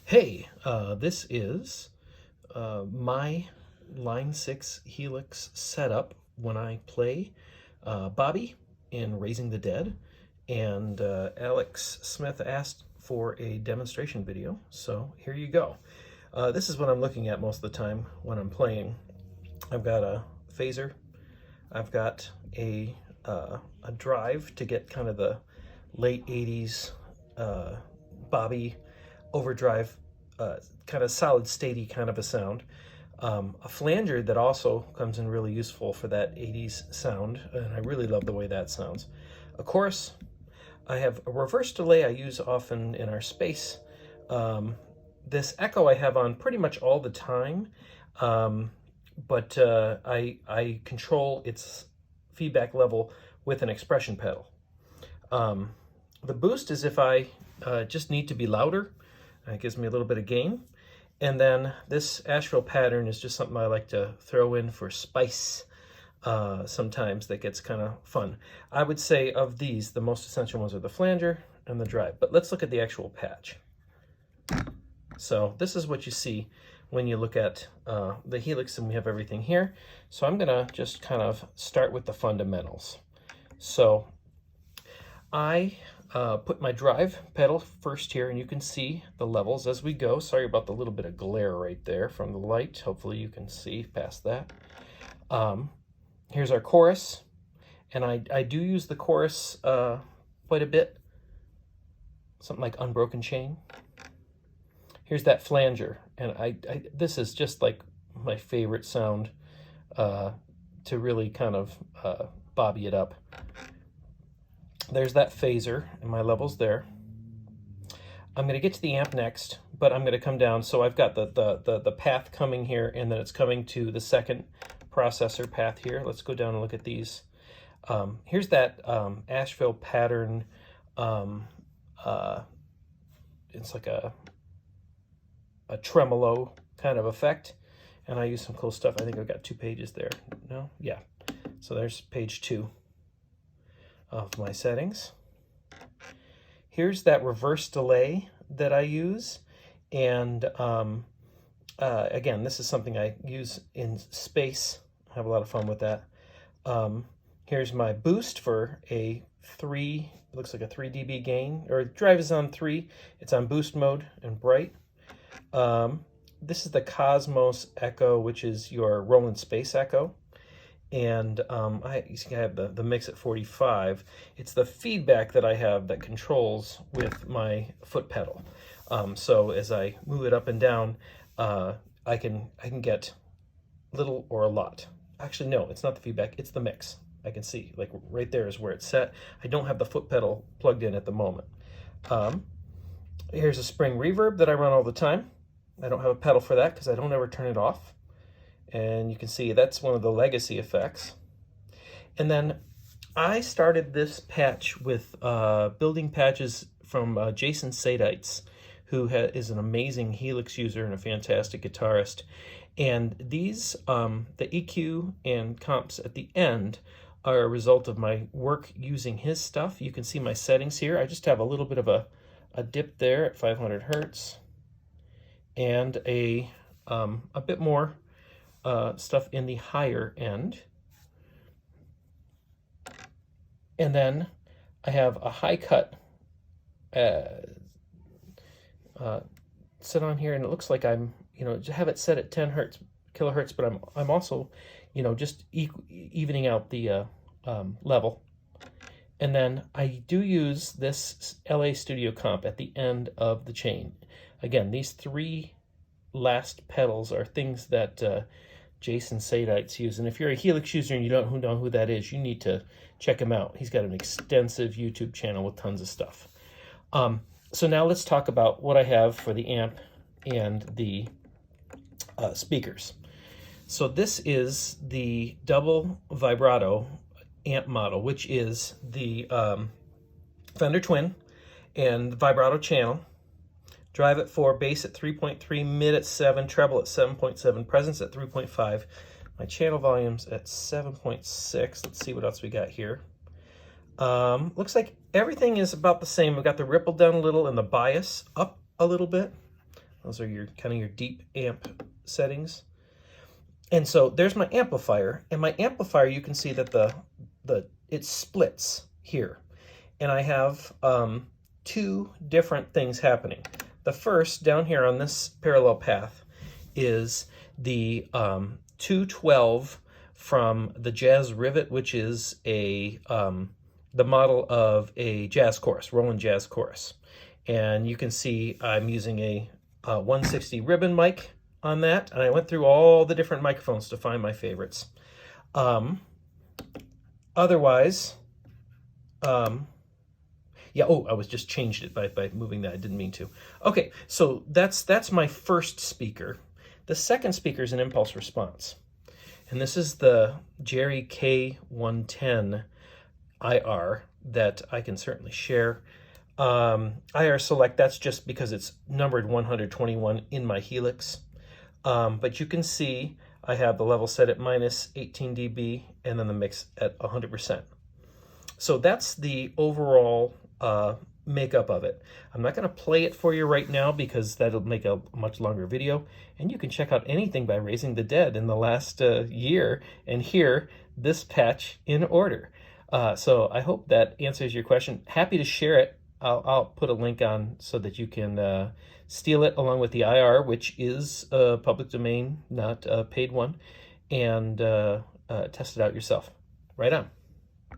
Hey, this is my Line 6 Helix setup when I play Bobby in Raising the Dead, and Alex Smith asked for a demonstration video, so here you go. This is what I'm looking at most of the time when I'm playing. I've got a phaser, I've got a drive to get kind of the late 80s Bobby overdrive, kind of solid statey kind of a sound. A flanger that also comes in really useful for that 80s sound, and I really love the way that sounds. Of course, I have a reverse delay I use often in our space. This echo I have on pretty much all the time, but I control its feedback level with an expression pedal. The boost is if I just need to be louder. It gives me a little bit of gain. And then this Asheville pattern is just something I like to throw in for spice sometimes. That gets kind of fun. I would say of these, the most essential ones are the flanger and the drive. But let's look at the actual patch. So this is what you see when you look at the Helix, and we have everything here. So I'm gonna just kind of start with the fundamentals. So I put my drive pedal first here, and you can see the levels as we go. Sorry about the little bit of glare right there from the light. Hopefully you can see past that. Here's our chorus, and I do use the chorus quite a bit, something like Unbroken Chain. Here's that flanger, and this is just like my favorite sound to really kind of bobby it up. There's that phaser and my levels there. I'm going to get to the amp next, but I'm going to come down. So I've got the path coming here, and then it's coming to the second processor path here. Let's go down and look at these. Here's that Asheville pattern. It's like a tremolo kind of effect, and I use some cool stuff. I think I've got 2 pages there. No? Yeah. So there's page 2 of my settings. Here's that reverse delay that I use, and again, this is something I use in space. I have a lot of fun with that. Here's my boost for a 3, looks like a 3 dB gain, or drive is on 3. It's on boost mode and bright. This is the Cosmos Echo, which is your Roland Space Echo. And you see I have the mix at 45. It's the feedback that I have that controls with my foot pedal. So as I move it up and down, I can get little or a lot. Actually, no, it's not the feedback, it's the mix. I can see, like right there is where it's set. I don't have the foot pedal plugged in at the moment. Here's a spring reverb that I run all the time. I don't have a pedal for that because I don't ever turn it off. And you can see that's one of the legacy effects. And then I started this patch with building patches from Jason Sadites, who is an amazing Helix user and a fantastic guitarist. And these, the EQ and comps at the end, are a result of my work using his stuff. You can see my settings here. I just have a little bit of a dip there at 500 hertz and a bit more stuff in the higher end. And then I have a high cut set on here, and it looks like I'm, have it set at 10 kilohertz, but I'm also, just evening out the level. And then I do use this LA Studio comp at the end of the chain. Again, these 3 last pedals are things that Jason Sadites use. And if you're a Helix user and you don't know who that is, you need to check him out. He's got an extensive YouTube channel with tons of stuff. So now let's talk about what I have for the amp and the speakers. So this is the double vibrato amp model, which is the Fender Twin and vibrato channel. Drive at 4, bass at 3.3, mid at 7, treble at 7.7, presence at 3.5. My channel volume's at 7.6. Let's see what else we got here. Looks like everything is about the same. We've got the ripple down a little and the bias up a little bit. Those are your kind of your deep amp settings. And so there's my amplifier, and my amplifier, you can see that it splits here. And I have two different things happening. The first, down here on this parallel path, is the 212 from the Jazz Rivet, which is the model of a jazz chorus, Roland jazz chorus. And you can see I'm using a 160 ribbon mic on that, and I went through all the different microphones to find my favorites. Otherwise, yeah, oh, I was just changed it by moving that. I didn't mean to. Okay, so that's my first speaker. The second speaker is an impulse response. And this is the Jerry K110 IR that I can certainly share. IR Select, that's just because it's numbered 121 in my Helix. But you can see I have the level set at minus 18 dB and then the mix at 100%. So that's the overall makeup of it. I'm not going to play it for you right now because that'll make a much longer video. And you can check out anything by Raising the Dead in the last year and hear this patch in order. So I hope that answers your question. Happy to share it. I'll put a link on so that you can steal it along with the IR, which is a public domain, not a paid one, and test it out yourself. Right on.